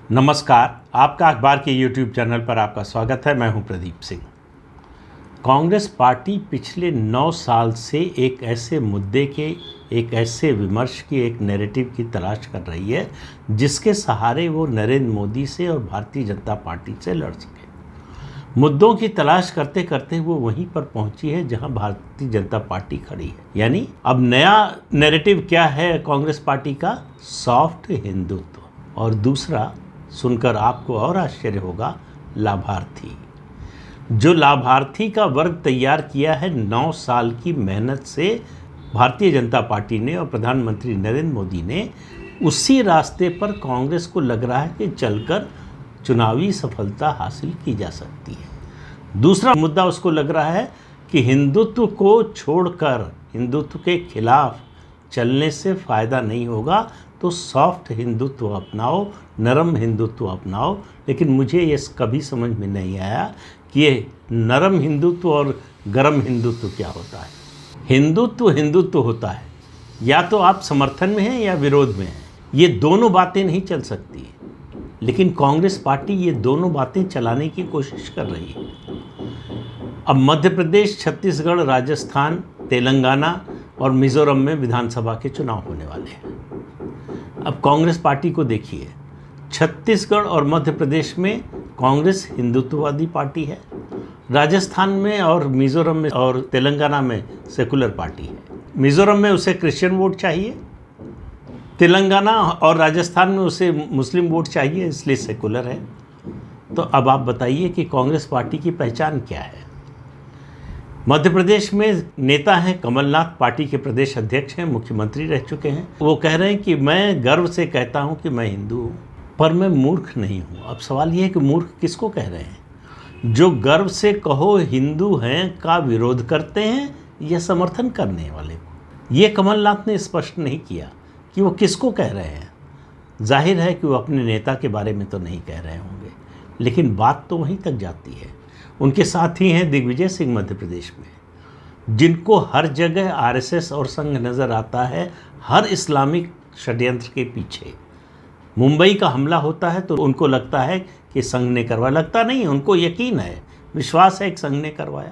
नमस्कार, आपका अखबार के YouTube चैनल पर आपका स्वागत है। मैं हूं प्रदीप सिंह। कांग्रेस पार्टी पिछले 9 साल से एक ऐसे मुद्दे के, एक ऐसे विमर्श की, एक नैरेटिव की तलाश कर रही है जिसके सहारे वो नरेंद्र मोदी से और भारतीय जनता पार्टी से लड़ सके। मुद्दों की तलाश करते करते वो वहीं पर पहुंची है जहां भारतीय जनता पार्टी खड़ी है। यानी अब नया नैरेटिव क्या है कांग्रेस पार्टी का? सॉफ्ट हिंदुत्व। और दूसरा, सुनकर आपको और आश्चर्य होगा, लाभार्थी। जो लाभार्थी का वर्ग तैयार किया है 9 साल की मेहनत से भारतीय जनता पार्टी ने और प्रधानमंत्री नरेंद्र मोदी ने, उसी रास्ते पर कांग्रेस को लग रहा है कि चलकर चुनावी सफलता हासिल की जा सकती है। दूसरा मुद्दा उसको लग रहा है कि हिंदुत्व को छोड़कर हिंदुत्व के खिलाफ चलने से फ़ायदा नहीं होगा, तो सॉफ्ट हिंदुत्व अपनाओ, नरम हिंदुत्व अपनाओ। लेकिन मुझे ये कभी समझ में नहीं आया कि ये नरम हिंदुत्व और गरम हिंदुत्व क्या होता है। हिंदुत्व हिंदुत्व होता है, या तो आप समर्थन में हैं या विरोध में हैं। ये दोनों बातें नहीं चल सकती। लेकिन कांग्रेस पार्टी ये दोनों बातें चलाने की कोशिश कर रही है। अब मध्य प्रदेश, छत्तीसगढ़, राजस्थान, तेलंगाना और मिज़ोरम में विधानसभा के चुनाव होने वाले हैं। अब कांग्रेस पार्टी को देखिए, छत्तीसगढ़ और मध्य प्रदेश में कांग्रेस हिंदुत्ववादी पार्टी है, राजस्थान में और मिज़ोरम में और तेलंगाना में सेकुलर पार्टी है। मिज़ोरम में उसे क्रिश्चियन वोट चाहिए, तेलंगाना और राजस्थान में उसे मुस्लिम वोट चाहिए, इसलिए सेकुलर है। तो अब आप बताइए कि कांग्रेस पार्टी की पहचान क्या है? मध्य प्रदेश में नेता हैं कमलनाथ, पार्टी के प्रदेश अध्यक्ष हैं, मुख्यमंत्री रह चुके हैं। वो कह रहे हैं कि मैं गर्व से कहता हूं कि मैं हिंदू हूं, पर मैं मूर्ख नहीं हूं। अब सवाल ये है कि मूर्ख किसको कह रहे हैं? जो गर्व से कहो हिंदू हैं का विरोध करते हैं या समर्थन करने वाले को? ये कमलनाथ ने स्पष्ट नहीं किया कि वो किसको कह रहे हैं। जाहिर है कि वो अपने नेता के बारे में तो नहीं कह रहे होंगे, लेकिन बात तो वहीं तक जाती है। उनके साथी हैं दिग्विजय सिंह मध्य प्रदेश में, जिनको हर जगह आरएसएस और संघ नज़र आता है, हर इस्लामिक षड्यंत्र के पीछे। मुंबई का हमला होता है तो उनको लगता है कि संघ ने करवाया। लगता नहीं, उनको यकीन है, विश्वास है कि संघ ने करवाया।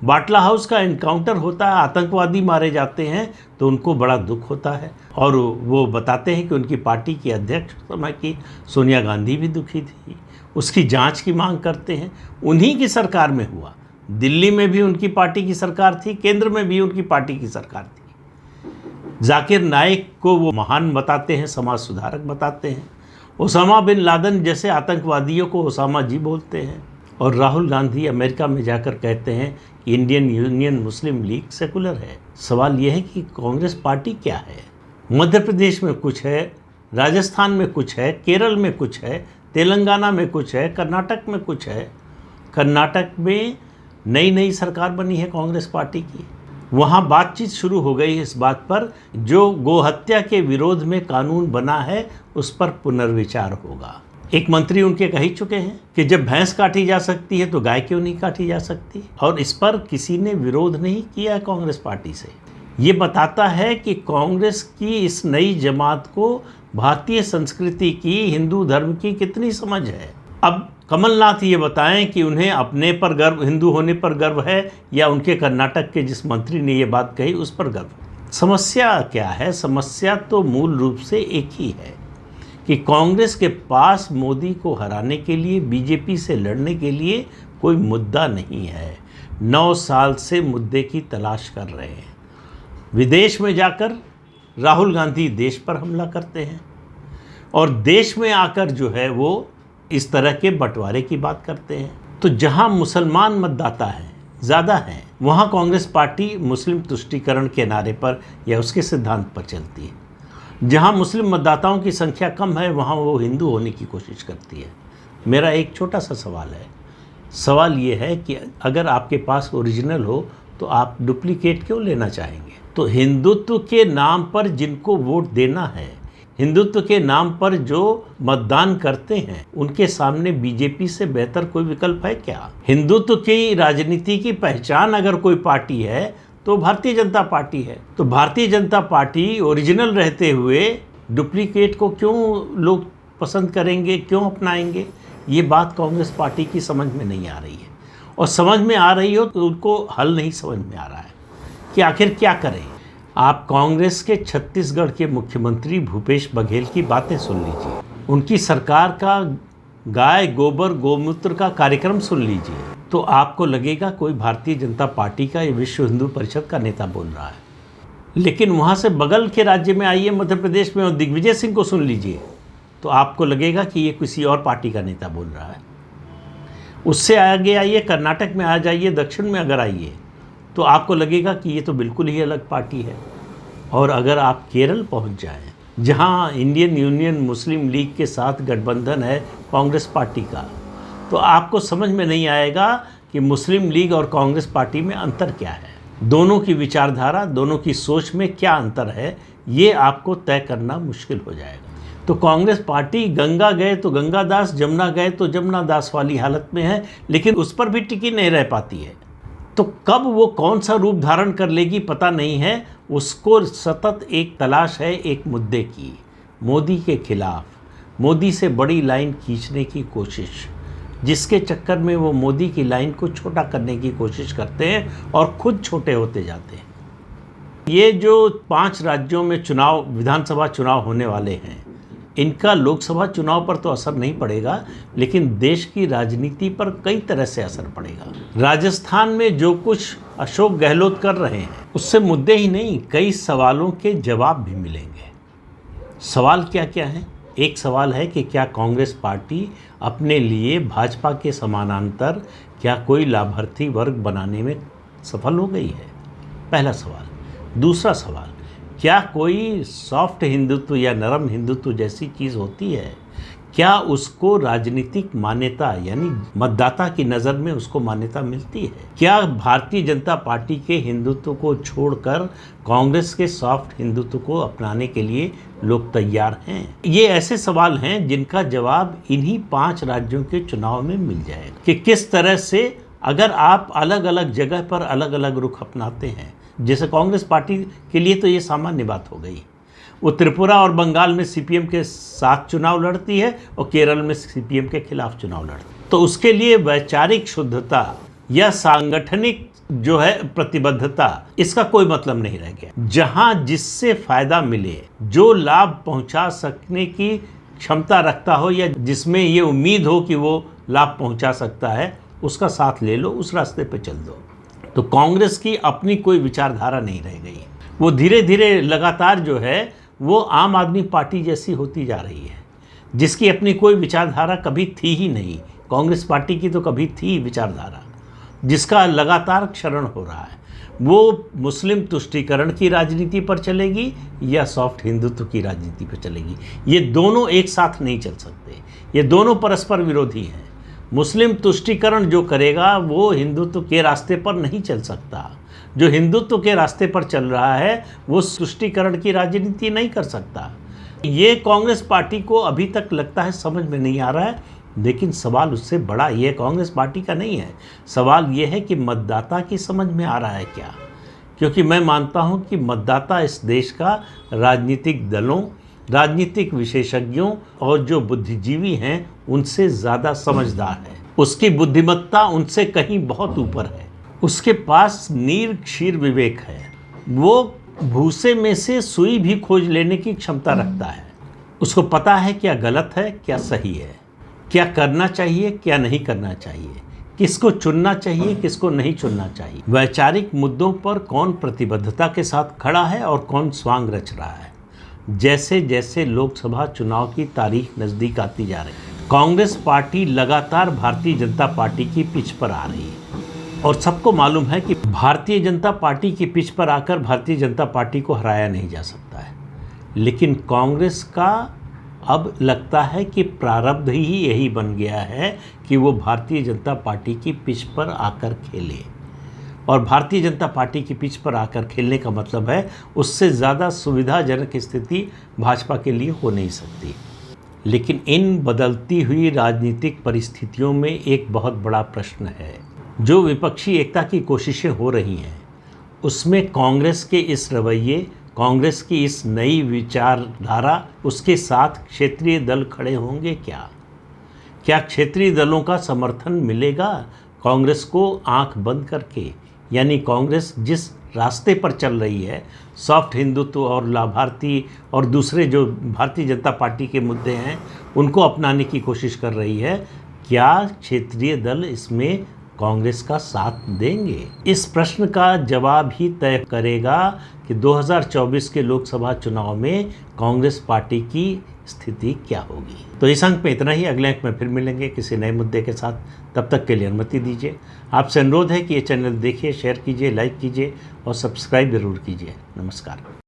बाटला हाउस का एनकाउंटर होता है, आतंकवादी मारे जाते हैं तो उनको बड़ा दुख होता है, और वो बताते हैं कि उनकी पार्टी की अध्यक्ष समय की सोनिया गांधी भी दुखी थी, उसकी जांच की मांग करते हैं। उन्हीं की सरकार में हुआ। दिल्ली में भी उनकी पार्टी की सरकार थी, केंद्र में भी उनकी पार्टी की सरकार थी। जाकिर नाइक को वो महान बताते हैं, समाज सुधारक बताते हैं। ओसामा बिन लादेन जैसे आतंकवादियों को ओसामा जी बोलते हैं। और राहुल गांधी अमेरिका में जाकर कहते हैं कि इंडियन यूनियन मुस्लिम लीग सेकुलर है। सवाल यह है कि कांग्रेस पार्टी क्या है? मध्य प्रदेश में कुछ है, राजस्थान में कुछ है, केरल में कुछ है, तेलंगाना में कुछ है, कर्नाटक में कुछ है। कर्नाटक में नई सरकार बनी है कांग्रेस पार्टी की। वहाँ बातचीत शुरू हो गई इस बात पर, जो गोहत्या के विरोध में कानून बना है उस पर पुनर्विचार होगा। एक मंत्री उनके कह ही चुके हैं कि जब भैंस काटी जा सकती है तो गाय क्यों नहीं काटी जा सकती, और इस पर किसी ने विरोध नहीं किया कांग्रेस पार्टी से। ये बताता है कि कांग्रेस की इस नई जमात को भारतीय संस्कृति की, हिंदू धर्म की कितनी समझ है। अब कमलनाथ ये बताएं कि उन्हें अपने पर गर्व, हिंदू होने पर गर्व है, या उनके कर्नाटक के जिस मंत्री ने ये बात कही उस पर गर्व। समस्या क्या है? समस्या तो मूल रूप से एक ही है कि कांग्रेस के पास मोदी को हराने के लिए, बीजेपी से लड़ने के लिए कोई मुद्दा नहीं है। 9 साल से मुद्दे की तलाश कर रहे हैं। विदेश में जाकर राहुल गांधी देश पर हमला करते हैं, और देश में आकर जो है वो इस तरह के बंटवारे की बात करते हैं। तो जहां मुसलमान मतदाता हैं, ज़्यादा हैं, वहां कांग्रेस पार्टी मुस्लिम तुष्टीकरण के नारे पर या उसके सिद्धांत पर चलती है। जहां मुस्लिम मतदाताओं की संख्या कम है, वहां वो हिंदू होने की कोशिश करती है। मेरा एक छोटा सा सवाल है। सवाल ये है कि अगर आपके पास ओरिजिनल हो तो आप डुप्लीकेट क्यों लेना चाहेंगे? तो हिंदुत्व के नाम पर जिनको वोट देना है, हिंदुत्व के नाम पर जो मतदान करते हैं, उनके सामने बीजेपी से बेहतर कोई विकल्प है क्या? हिंदुत्व की राजनीति की पहचान अगर कोई पार्टी है तो भारतीय जनता पार्टी है। तो भारतीय जनता पार्टी ओरिजिनल रहते हुए डुप्लीकेट को क्यों लोग पसंद करेंगे, क्यों अपनाएंगे, ये बात कांग्रेस पार्टी की समझ में नहीं आ रही है। और समझ में आ रही हो तो उनको हल नहीं समझ में आ रहा है कि आखिर क्या करें। आप कांग्रेस के छत्तीसगढ़ के मुख्यमंत्री भूपेश बघेल की बातें सुन लीजिए, उनकी सरकार का गाय गोबर गोमूत्र का कार्यक्रम सुन लीजिए, तो आपको लगेगा कोई भारतीय जनता पार्टी का या विश्व हिंदू परिषद का नेता बोल रहा है। लेकिन वहाँ से बगल के राज्य में आइए, मध्य प्रदेश में, और दिग्विजय सिंह को सुन लीजिए, तो आपको लगेगा कि ये किसी और पार्टी का नेता बोल रहा है। उससे आगे आइए, कर्नाटक में आ जाइए, दक्षिण में अगर आइए, तो आपको लगेगा कि ये तो बिल्कुल ही अलग पार्टी है। और अगर आप केरल पहुंच जाएं, जहां इंडियन यूनियन मुस्लिम लीग के साथ गठबंधन है कांग्रेस पार्टी का, तो आपको समझ में नहीं आएगा कि मुस्लिम लीग और कांग्रेस पार्टी में अंतर क्या है, दोनों की विचारधारा, दोनों की सोच में क्या अंतर है, ये आपको तय करना मुश्किल हो जाएगा। तो कांग्रेस पार्टी गंगा गए तो गंगा दास, जमुना गए तो जमुना दास वाली हालत में है, लेकिन उस पर भी टिकी नहीं रह पाती है। तो कब वो कौन सा रूप धारण कर लेगी पता नहीं है। उसको सतत एक तलाश है एक मुद्दे की, मोदी के खिलाफ, मोदी से बड़ी लाइन खींचने की कोशिश, जिसके चक्कर में वो मोदी की लाइन को छोटा करने की कोशिश करते हैं और खुद छोटे होते जाते हैं। ये जो 5 राज्यों में चुनाव, विधानसभा चुनाव होने वाले हैं, इनका लोकसभा चुनाव पर तो असर नहीं पड़ेगा, लेकिन देश की राजनीति पर कई तरह से असर पड़ेगा। राजस्थान में जो कुछ अशोक गहलोत कर रहे हैं, उससे मुद्दे ही नहीं, कई सवालों के जवाब भी मिलेंगे। सवाल क्या क्या हैं? एक सवाल है कि क्या कांग्रेस पार्टी अपने लिए भाजपा के समानांतर क्या कोई लाभार्थी वर्ग बनाने में सफल हो गई है, पहला सवाल। दूसरा सवाल, क्या कोई सॉफ्ट हिंदुत्व या नरम हिंदुत्व जैसी चीज़ होती है, क्या उसको राजनीतिक मान्यता, यानी मतदाता की नज़र में उसको मान्यता मिलती है? क्या भारतीय जनता पार्टी के हिंदुत्व को छोड़कर कांग्रेस के सॉफ्ट हिंदुत्व को अपनाने के लिए लोग तैयार हैं? ये ऐसे सवाल हैं जिनका जवाब इन्हीं 5 राज्यों के चुनाव में मिल जाएगा कि किस तरह से अगर आप अलग अलग जगह पर अलग अलग रुख अपनाते हैं। जैसे कांग्रेस पार्टी के लिए तो ये सामान्य बात हो गई, वो त्रिपुरा और बंगाल में सीपीएम के साथ चुनाव लड़ती है और केरल में सीपीएम के खिलाफ चुनाव लड़ती है। तो उसके लिए वैचारिक शुद्धता या सांगठनिक जो है प्रतिबद्धता, इसका कोई मतलब नहीं रह गया। जहां जिससे फायदा मिले, जो लाभ पहुंचा सकने की क्षमता रखता हो या जिसमें ये उम्मीद हो कि वो लाभ पहुंचा सकता है, उसका साथ ले लो, उस रास्ते पे चल दो। तो कांग्रेस की अपनी कोई विचारधारा नहीं रह गई, वो धीरे धीरे लगातार जो है वो आम आदमी पार्टी जैसी होती जा रही है, जिसकी अपनी कोई विचारधारा कभी थी ही नहीं। कांग्रेस पार्टी की तो कभी थी विचारधारा, जिसका लगातार क्षरण हो रहा है। वो मुस्लिम तुष्टीकरण की राजनीति पर चलेगी या सॉफ्ट हिंदुत्व की राजनीति पर चलेगी। ये दोनों एक साथ नहीं चल सकते, ये दोनों परस्पर विरोधी हैं। मुस्लिम तुष्टीकरण जो करेगा वो हिंदुत्व के रास्ते पर नहीं चल सकता, जो हिंदुत्व के रास्ते पर चल रहा है वो तुष्टीकरण की राजनीति नहीं कर सकता। ये कांग्रेस पार्टी को अभी तक लगता है समझ में नहीं आ रहा है, लेकिन सवाल उससे बड़ा ये कांग्रेस पार्टी का नहीं है। सवाल ये है कि मतदाता की समझ में आ रहा है क्या, क्योंकि मैं मानता हूँ कि मतदाता इस देश का राजनीतिक दलों, राजनीतिक विशेषज्ञों और जो बुद्धिजीवी हैं उनसे ज़्यादा समझदार है। उसकी बुद्धिमत्ता उनसे कहीं बहुत ऊपर है, उसके पास नीर क्षीर विवेक है, वो भूसे में से सुई भी खोज लेने की क्षमता रखता है। उसको पता है क्या गलत है क्या सही है, क्या करना चाहिए क्या नहीं करना चाहिए, किसको चुनना चाहिए किसको नहीं चुनना चाहिए, वैचारिक मुद्दों पर कौन प्रतिबद्धता के साथ खड़ा है और कौन स्वांग रच रहा है। जैसे जैसे लोकसभा चुनाव की तारीख नज़दीक आती जा रही है, कांग्रेस पार्टी लगातार भारतीय जनता पार्टी की पिच पर आ रही है और सबको मालूम है कि भारतीय जनता पार्टी की पिच पर आकर भारतीय जनता पार्टी को हराया नहीं जा सकता है। लेकिन कांग्रेस का अब लगता है कि प्रारब्ध ही यही बन गया है कि वो भारतीय जनता पार्टी की पिच पर आकर खेले, और भारतीय जनता पार्टी की पिच पर आकर खेलने का मतलब है उससे ज़्यादा सुविधाजनक स्थिति भाजपा के लिए हो नहीं सकती। लेकिन इन बदलती हुई राजनीतिक परिस्थितियों में एक बहुत बड़ा प्रश्न है। जो विपक्षी एकता की कोशिशें हो रही हैं उसमें कांग्रेस के इस रवैये कांग्रेस की इस नई विचारधारा, उसके साथ क्षेत्रीय दल खड़े होंगे क्या? क्या क्षेत्रीय दलों का समर्थन मिलेगा कांग्रेस को आंख बंद करके? यानी कांग्रेस जिस रास्ते पर चल रही है, सॉफ्ट हिंदुत्व और लाभार्थी और दूसरे जो भारतीय जनता पार्टी के मुद्दे हैं उनको अपनाने की कोशिश कर रही है, क्या क्षेत्रीय दल इसमें कांग्रेस का साथ देंगे? इस प्रश्न का जवाब ही तय करेगा कि 2024 के लोकसभा चुनाव में कांग्रेस पार्टी की स्थिति क्या होगी। तो इस अंक में इतना ही। अगले अंक में फिर मिलेंगे किसी नए मुद्दे के साथ। तब तक के लिए अनुमति दीजिए। आपसे अनुरोध है कि ये चैनल देखिए, शेयर कीजिए, लाइक कीजिए और सब्सक्राइब जरूर कीजिए। नमस्कार।